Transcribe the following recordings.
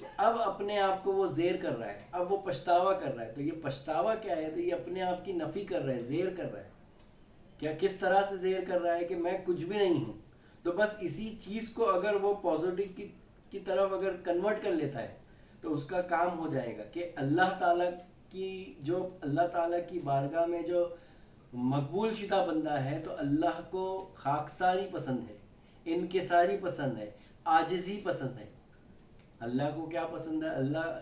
کہ اب اپنے آپ کو وہ زیر کر رہا ہے، اب وہ پچھتاوا کر رہا ہے. تو یہ پچھتاوا کیا ہے؟ تو یہ اپنے آپ کی نفی کر رہا ہے، زیر کر رہا ہے. کیا کس طرح سے زیر کر رہا ہے کہ میں کچھ بھی نہیں ہوں. تو بس اسی چیز کو اگر وہ پازیٹیو کی طرف اگر کنورٹ کر لیتا ہے تو اس کا کام ہو جائے گا کہ اللہ تعالیٰ کی بارگاہ میں جو مقبول شدہ بندہ ہے تو اللہ کو خاکساری پسند ہے، انکساری پسند ہے، عاجزی پسند ہے. اللہ کو کیا پسند ہے؟ اللہ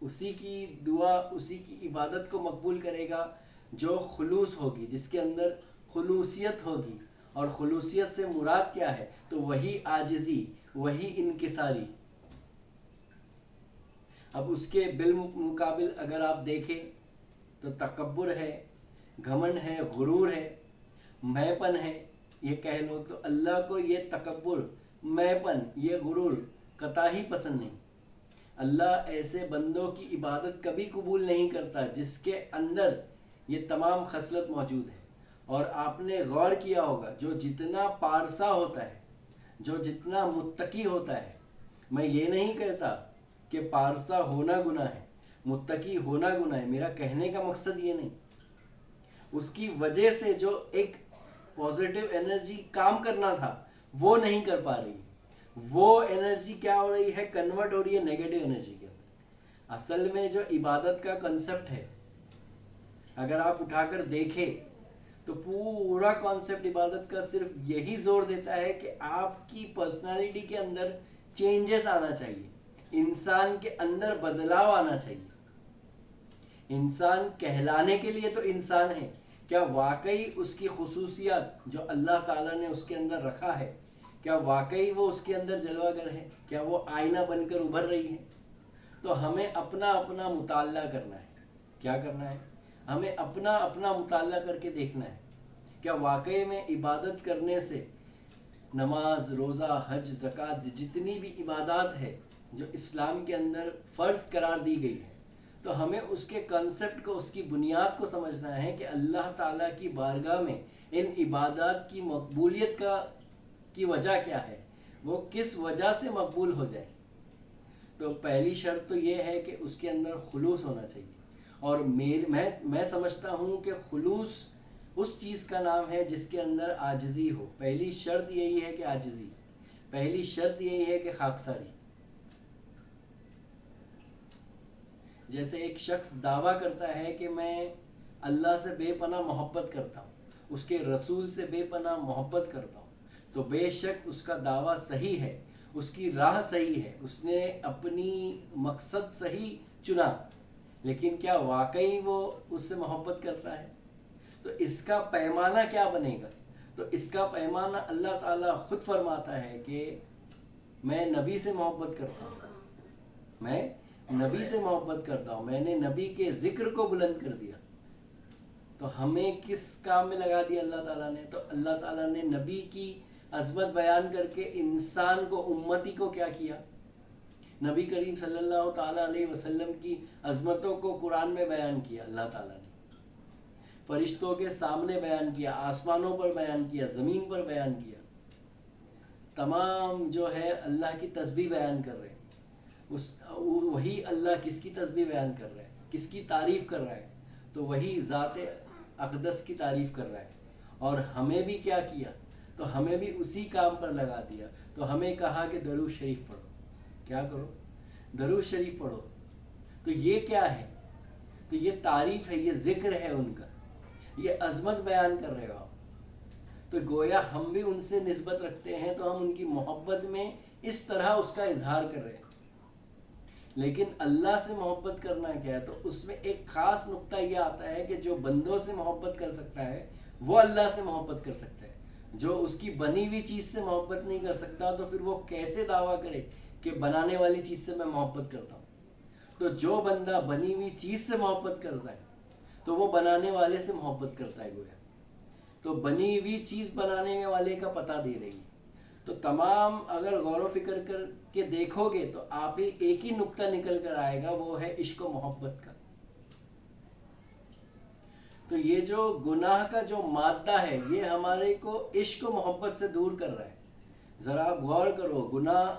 اسی کی دعا، اسی کی عبادت کو مقبول کرے گا جو خلوص ہوگی، جس کے اندر خلوصیت ہوگی. اور خلوصیت سے مراد کیا ہے؟ تو وہی عاجزی، وہی انکساری. اب اس کے بالمقابل اگر آپ دیکھیں تو تکبر ہے، گھمنڈ ہے، غرور ہے، میں پن ہے. یہ کہہ لو تو اللہ کو یہ تکبر، میں پن، یہ غرور قطعی پسند نہیں. اللہ ایسے بندوں کی عبادت کبھی قبول نہیں کرتا جس کے اندر یہ تمام خصلت موجود ہے. اور آپ نے غور کیا ہوگا جو جتنا پارسا ہوتا ہے، جو جتنا متقی ہوتا ہے، میں یہ نہیں کہتا کہ پارسا ہونا گناہ ہے، متقی ہونا گناہ ہے، میرا کہنے کا مقصد یہ نہیں. اس کی وجہ سے جو ایک پازیٹیو انرجی کام کرنا تھا وہ نہیں کر پا رہی، وہ انرجی کیا ہو رہی ہے؟ کنورٹ ہو رہی ہے نیگیٹو انرجی کے اندر. اصل میں جو عبادت کا کنسپٹ ہے اگر آپ اٹھا کر دیکھیں تو پورا کانسیپٹ عبادت کا صرف یہی زور دیتا ہے کہ آپ کی پرسنالٹی کے اندر چینجز آنا چاہیے، انسان کے اندر بدلاؤ آنا چاہیے. انسان کہلانے کے لیے تو انسان ہے. کیا واقعی اس کی خصوصیات جو اللہ تعالیٰ نے اس کے اندر رکھا ہے، کیا واقعی وہ اس کے اندر جلوہ گر ہے؟ کیا وہ آئینہ بن کر ابھر رہی ہے؟ تو ہمیں اپنا اپنا مطالعہ کرنا ہے. کیا کرنا ہے؟ ہمیں اپنا اپنا مطالعہ کر کے دیکھنا ہے کیا واقعی میں عبادت کرنے سے، نماز، روزہ، حج، زکوٰۃ، جتنی بھی عبادات ہے جو اسلام کے اندر فرض قرار دی گئی ہے، تو ہمیں اس کے کنسپٹ کو، اس کی بنیاد کو سمجھنا ہے کہ اللہ تعالیٰ کی بارگاہ میں ان عبادات کی مقبولیت کی وجہ کیا ہے، وہ کس وجہ سے مقبول ہو جائے. تو پہلی شرط تو یہ ہے کہ اس کے اندر خلوص ہونا چاہیے. اور میں سمجھتا ہوں کہ خلوص اس چیز کا نام ہے جس کے اندر عاجزی ہو. پہلی شرط یہی ہے کہ عاجزی، پہلی شرط یہی ہے کہ خاکساری. جیسے ایک شخص دعویٰ کرتا ہے کہ میں اللہ سے بے پناہ محبت کرتا ہوں، اس کے رسول سے بے پناہ محبت کرتا ہوں، تو بے شک اس کا دعویٰ صحیح ہے، اس کی راہ صحیح ہے، اس نے اپنی مقصد صحیح چنا. لیکن کیا واقعی وہ اس سے محبت کرتا ہے؟ تو اس کا پیمانہ کیا بنے گا؟ تو اس کا پیمانہ اللہ تعالیٰ خود فرماتا ہے کہ میں نبی سے محبت کرتا ہوں، میں نبی سے محبت کرتا ہوں، میں نے نبی کے ذکر کو بلند کر دیا. تو ہمیں کس کام میں لگا دیا اللہ تعالیٰ نے؟ تو اللہ تعالیٰ نے نبی کی عظمت بیان کر کے انسان کو، امتی کو کیا کیا؟ نبی کریم صلی اللہ تعالیٰ علیہ وسلم کی عظمتوں کو قرآن میں بیان کیا. اللہ تعالیٰ نے فرشتوں کے سامنے بیان کیا، آسمانوں پر بیان کیا، زمین پر بیان کیا. تمام جو ہے اللہ کی تسبیح بیان کر رہے ہیں. وہی اللہ کس کی تسبیح بیان کر رہا ہے، کس کی تعریف کر رہا ہے؟ تو وہی ذات اقدس کی تعریف کر رہا ہے. اور ہمیں بھی کیا کیا؟ تو ہمیں بھی اسی کام پر لگا دیا. تو ہمیں کہا کہ درود شریف پڑھو. کیا کرو؟ درود شریف پڑھو. تو یہ کیا ہے؟ تو یہ تعریف ہے، یہ ذکر ہے ان کا، یہ عظمت بیان کر رہے ہو آپ. تو گویا ہم بھی ان سے نسبت رکھتے ہیں تو ہم ان کی محبت میں اس طرح اس کا اظہار کر رہے ہیں. لیکن اللہ سے محبت کرنا کیا ہے؟ تو اس میں ایک خاص نقطہ یہ آتا ہے کہ جو بندوں سے محبت کر سکتا ہے وہ اللہ سے محبت کر سکتا ہے. جو اس کی بنی ہوئی چیز سے محبت نہیں کر سکتا تو پھر وہ کیسے دعویٰ کرے کہ بنانے والی چیز سے میں محبت کرتا ہوں؟ تو جو بندہ بنی ہوئی چیز سے محبت کرتا ہے تو وہ بنانے والے سے محبت کرتا ہے گویا. تو بنی ہوئی چیز بنانے والے کا پتہ دے رہی ہے. تو تمام اگر غور و فکر کر کے دیکھو گے تو آپ ہی ایک ہی نقطہ نکل کر آئے گا، وہ ہے عشق و محبت کا. تو یہ جو گناہ کا جو مادہ ہے یہ ہمارے کو عشق و محبت سے دور کر رہا ہے. ذرا آپ غور کرو، گناہ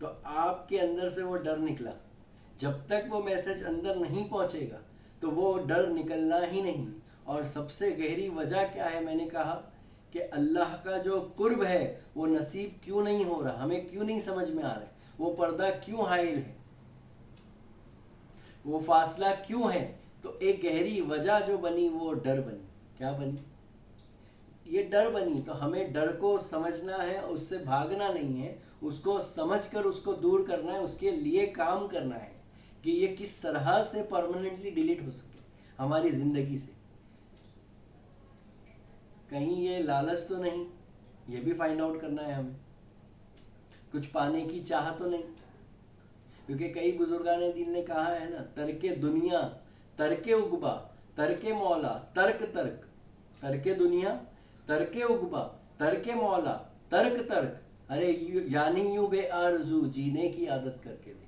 تو آپ کے اندر سے وہ ڈر نکلا. جب تک وہ میسج اندر نہیں پہنچے گا تو وہ ڈر نکلنا ہی نہیں. اور سب سے گہری وجہ کیا ہے؟ میں نے کہا کہ اللہ کا جو قرب ہے وہ نصیب کیوں نہیں ہو رہا، ہمیں کیوں نہیں سمجھ میں آ رہا ہے، وہ پردہ کیوں حائل ہے، وہ فاصلہ کیوں ہے. تو ایک گہری وجہ جو بنی وہ ڈر بنی. کیا بنی؟ یہ ڈر بنی. تو ہمیں ڈر کو سمجھنا ہے، اس سے بھاگنا نہیں ہے، اس کو سمجھ کر اس کو دور کرنا ہے، اس کے لیے کام کرنا ہے کہ یہ کس طرح سے پرماننٹلی ڈیلیٹ ہو سکے ہماری زندگی سے. کہیں یہ لالچ تو نہیں، یہ بھی فائنڈ آؤٹ کرنا ہے ہمیں. کچھ پانے کی چاہ تو نہیں، کیونکہ کئی بزرگان دین نے کہا ہے نا، ترک دنیا ترک عقبا ترک مولا ترک ترک. ترک دنیا ترک عقبا ترک مولا ترک ترک. ارے یعنی یوں بے آرزو جینے کی عادت کر کے دیکھ.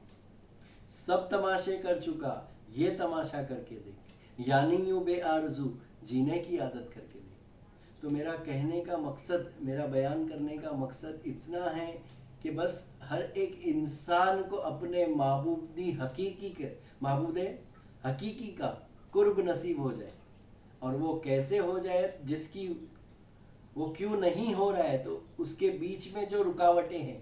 سب تماشے کر چکا یہ تماشا کر کے دیکھ. یعنی یوں بے آرزو جینے کی عادت کر کے دیکھ. تو میرا کہنے کا مقصد، میرا بیان کرنے کا مقصد اتنا ہے کہ بس ہر ایک انسان کو اپنے معبود حقیقی کا قرب نصیب ہو جائے. اور وہ کیسے ہو جائے؟ جس کی وہ کیوں نہیں ہو رہا ہے، تو اس کے بیچ میں جو رکاوٹیں ہیں،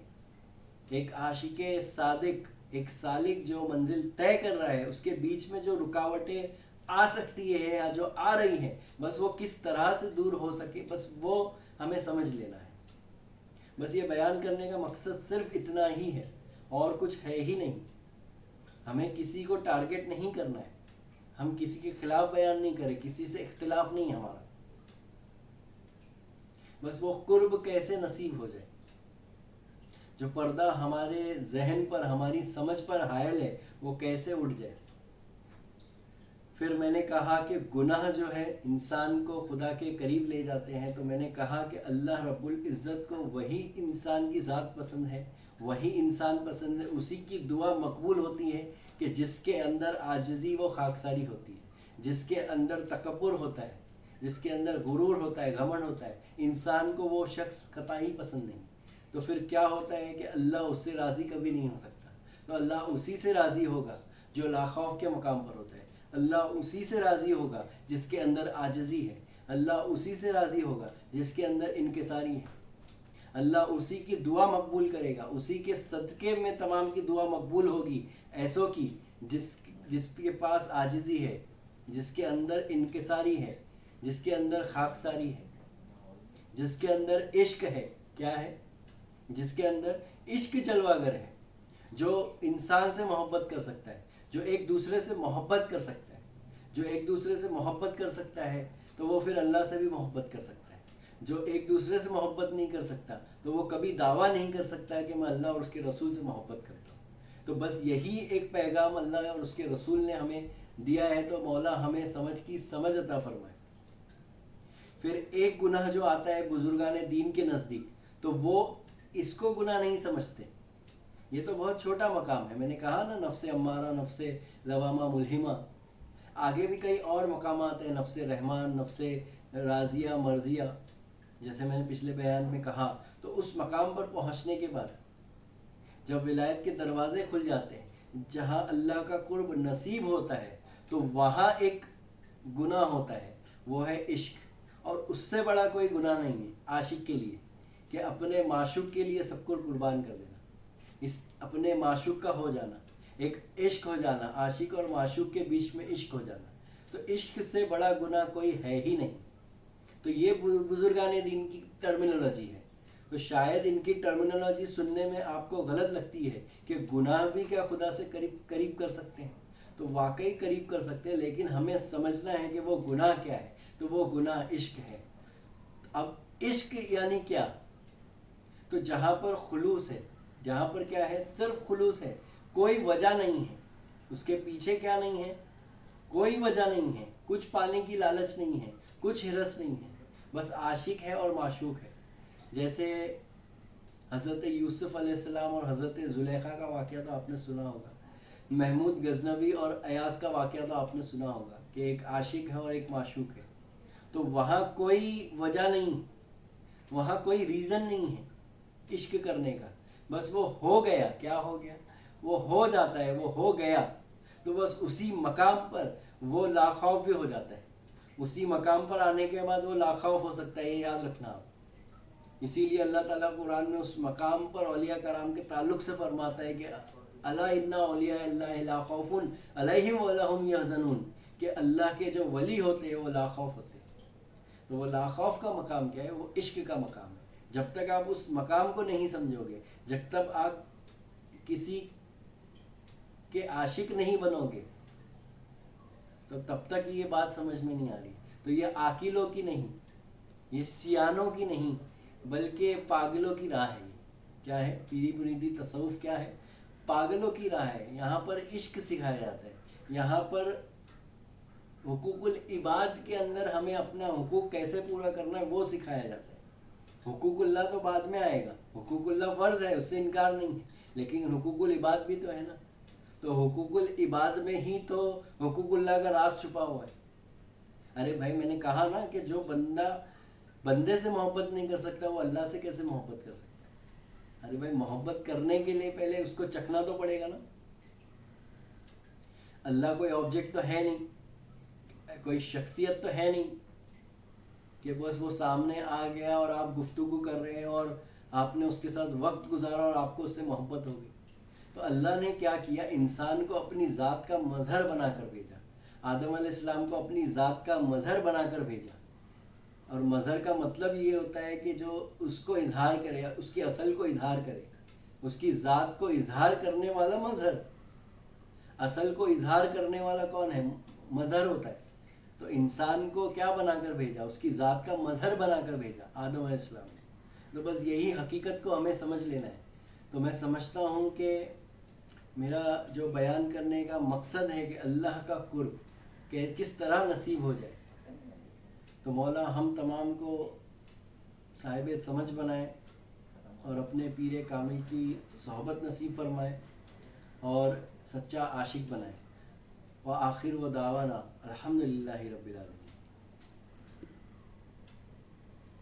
ایک عاشق صادق، ایک سالک جو منزل طے کر رہا ہے، اس کے بیچ میں جو رکاوٹیں آ سکتی ہے یا جو آ رہی ہیں، بس وہ کس طرح سے دور ہو سکے، بس وہ ہمیں سمجھ لینا ہے. بس یہ بیان کرنے کا مقصد صرف اتنا ہی ہے، اور کچھ ہے ہی نہیں. ہمیں کسی کو ٹارگٹ نہیں کرنا ہے، ہم کسی کے خلاف بیان نہیں کریں، کسی سے اختلاف نہیں ہمارا. بس وہ قرب کیسے نصیب ہو جائے، جو پردہ ہمارے ذہن پر، ہماری سمجھ پر حائل ہے، وہ کیسے اٹھ جائے. پھر میں نے کہا کہ گناہ جو ہے انسان کو خدا کے قریب لے جاتے ہیں. تو میں نے کہا کہ اللہ رب العزت کو وہی انسان کی ذات پسند ہے، وہی انسان پسند ہے، اسی کی دعا مقبول ہوتی ہے کہ جس کے اندر عاجزی و خاکساری ہوتی ہے، جس کے اندر تکبر ہوتا ہے، جس کے اندر غرور ہوتا ہے، گھمنڈ ہوتا ہے. انسان کو وہ شخص قطعی پسند نہیں. تو پھر کیا ہوتا ہے کہ اللہ اس سے راضی کبھی نہیں ہو سکتا. تو اللہ اسی سے راضی ہوگا جو لا خوف کے مقام پر ہوتا ہے. اللہ اسی سے راضی ہوگا جس کے اندر عاجزی ہے. اللہ اسی سے راضی ہوگا جس کے اندر انکساری ہے. اللہ اسی کی دعا مقبول کرے گا، اسی کے صدقے میں تمام کی دعا مقبول ہوگی، ایسوں کی جس کے پاس عاجزی ہے، جس کے اندر انکساری ہے، جس کے اندر خاکساری ہے، جس کے اندر عشق ہے. کیا ہے؟ جس کے اندر عشق جلوہ گر ہے، جو انسان سے محبت کر سکتا ہے، جو ایک دوسرے سے محبت کر سکتا ہے. جو ایک دوسرے سے محبت کر سکتا ہے تو وہ پھر اللہ سے بھی محبت کر سکتا ہے. جو ایک دوسرے سے محبت نہیں کر سکتا تو وہ کبھی دعویٰ نہیں کر سکتا کہ میں اللہ اور اس کے رسول سے محبت کرتا ہوں. تو بس یہی ایک پیغام اللہ اور اس کے رسول نے ہمیں دیا ہے. تو مولا ہمیں سمجھ عطا فرمائے. پھر ایک گناہ جو آتا ہے بزرگان دین کے نزدیک، تو وہ اس کو گناہ نہیں سمجھتے. یہ تو بہت چھوٹا مقام ہے. میں نے کہا نا، نفس امارہ، نفس لوامہ، ملہمہ. آگے بھی کئی اور مقامات ہیں، نفس رحمان، نفس راضیہ، مرضیہ، جیسے میں نے پچھلے بیان میں کہا. تو اس مقام پر پہنچنے کے بعد جب ولایت کے دروازے کھل جاتے ہیں، جہاں اللہ کا قرب نصیب ہوتا ہے، تو وہاں ایک گناہ ہوتا ہے، وہ ہے عشق. اور اس سے بڑا کوئی گناہ نہیں ہے عاشق کے لیے کہ اپنے معشوق کے لیے سب کو قربان کر دینا. اس اپنے معشوق کا ہو جانا، ایک عشق ہو جانا، عاشق اور معشوق کے بیچ میں عشق ہو جانا. تو عشق سے بڑا گناہ کوئی ہے ہی نہیں. تو یہ بزرگان دین کی ٹرمینالوجی ہے. تو شاید ان کی ٹرمینالوجی سننے میں آپ کو غلط لگتی ہے کہ گناہ بھی کیا خدا سے قریب کر سکتے ہیں. تو واقعی قریب کر سکتے ہیں، لیکن ہمیں سمجھنا ہے کہ وہ گناہ کیا ہے. تو وہ گناہ عشق ہے. اب عشق یعنی کیا؟ تو جہاں پر خلوص ہے، جہاں پر کیا ہے، صرف خلوص ہے، کوئی وجہ نہیں ہے، اس کے پیچھے کیا نہیں ہے، کوئی وجہ نہیں ہے، کچھ پانے کی لالچ نہیں ہے، کچھ ہرس نہیں ہے، بس عاشق ہے اور معشوق ہے. جیسے حضرت یوسف علیہ السلام اور حضرت زلیخا کا واقعہ تو آپ نے سنا ہوگا. محمود غزنوی اور ایاز کا واقعہ تو آپ نے سنا ہوگا کہ ایک عاشق ہے اور ایک معشوق ہے. تو وہاں کوئی وجہ نہیں، وہاں کوئی ریزن نہیں ہے عشق کرنے کا. بس وہ ہو گیا. کیا ہو گیا؟ وہ ہو جاتا ہے، وہ ہو گیا، تو بس اسی مقام پر وہ لا خوف بھی ہو جاتا ہے. اسی مقام پر آنے کے بعد وہ لا خوف ہو سکتا ہے، یہ یاد رکھنا آپ. اسی لیے اللہ تعالیٰ قرآن میں اس مقام پر اولیاء کرام کے تعلق سے فرماتا ہے کہ الا ان اولیاء اللہ لا خوف علیہم ولا هم یحزنون، کہ اللہ کے جو ولی ہوتے ہیں وہ لا خوف ہوتے ہیں. تو وہ لا خوف کا مقام کیا ہے؟ وہ عشق کا مقام ہے. جب تک آپ اس مقام کو نہیں سمجھو گے، جب تک آپ کسی کے عاشق نہیں بنو گے، تو تب تک یہ بات سمجھ میں نہیں آ رہی. تو یہ عاقلوں کی نہیں، یہ سیانوں کی نہیں، بلکہ پاگلوں کی راہ ہے. کیا ہے؟ پیری مریدی تصوف کیا ہے؟ پاگلوں کی راہ ہے. یہاں پر عشق سکھایا جاتا ہے. یہاں پر حقوق العباد کے اندر ہمیں اپنا حقوق کیسے پورا کرنا ہے وہ سکھایا جاتا ہے. حقوق اللہ تو بعد میں آئے گا. حقوق اللہ فرض ہے، اس سے انکار نہیں ہے، لیکن حقوق العباد بھی تو ہے نا. تو حقوق العباد میں ہی تو حقوق اللہ کا راز چھپا ہوا ہے. ارے بھائی، میں نے کہا نا کہ جو بندہ بندے سے محبت نہیں کر سکتا، وہ اللہ سے کیسے محبت کر سکتا ہے؟ ارے بھائی، محبت کرنے کے لیے پہلے اس کو چکھنا تو پڑے گا نا. اللہ کوئی آبجیکٹ تو ہے نہیں، کوئی شخصیت تو ہے نہیں کہ بس وہ سامنے آ گیا اور آپ گفتگو کر رہے ہیں اور آپ نے اس کے ساتھ وقت گزارا اور آپ کو اس سے محبت ہو گئی. تو اللہ نے کیا کیا؟ انسان کو اپنی ذات کا مظہر بنا کر بھیجا. آدم علیہ السلام کو اپنی ذات کا مظہر بنا کر بھیجا. اور مظہر کا مطلب یہ ہوتا ہے کہ جو اس کو اظہار کرے، اس کی اصل کو اظہار کرے، اس کی ذات کو اظہار کرنے والا مظہر. اصل کو اظہار کرنے والا کون ہے؟ مظہر ہوتا ہے. تو انسان کو کیا بنا کر بھیجا؟ اس کی ذات کا مظہر بنا کر بھیجا آدم علیہ السلام نے. تو بس یہی حقیقت کو ہمیں سمجھ لینا ہے. تو میں سمجھتا ہوں کہ میرا جو بیان کرنے کا مقصد ہے کہ اللہ کا قرب کہ کس طرح نصیب ہو جائے. تو مولا ہم تمام کو صاحب سمجھ بنائے اور اپنے پیر کامل کی صحبت نصیب فرمائے اور سچا عاشق بنائے. وآخر دعوانا الحمدللہ رب العالمین.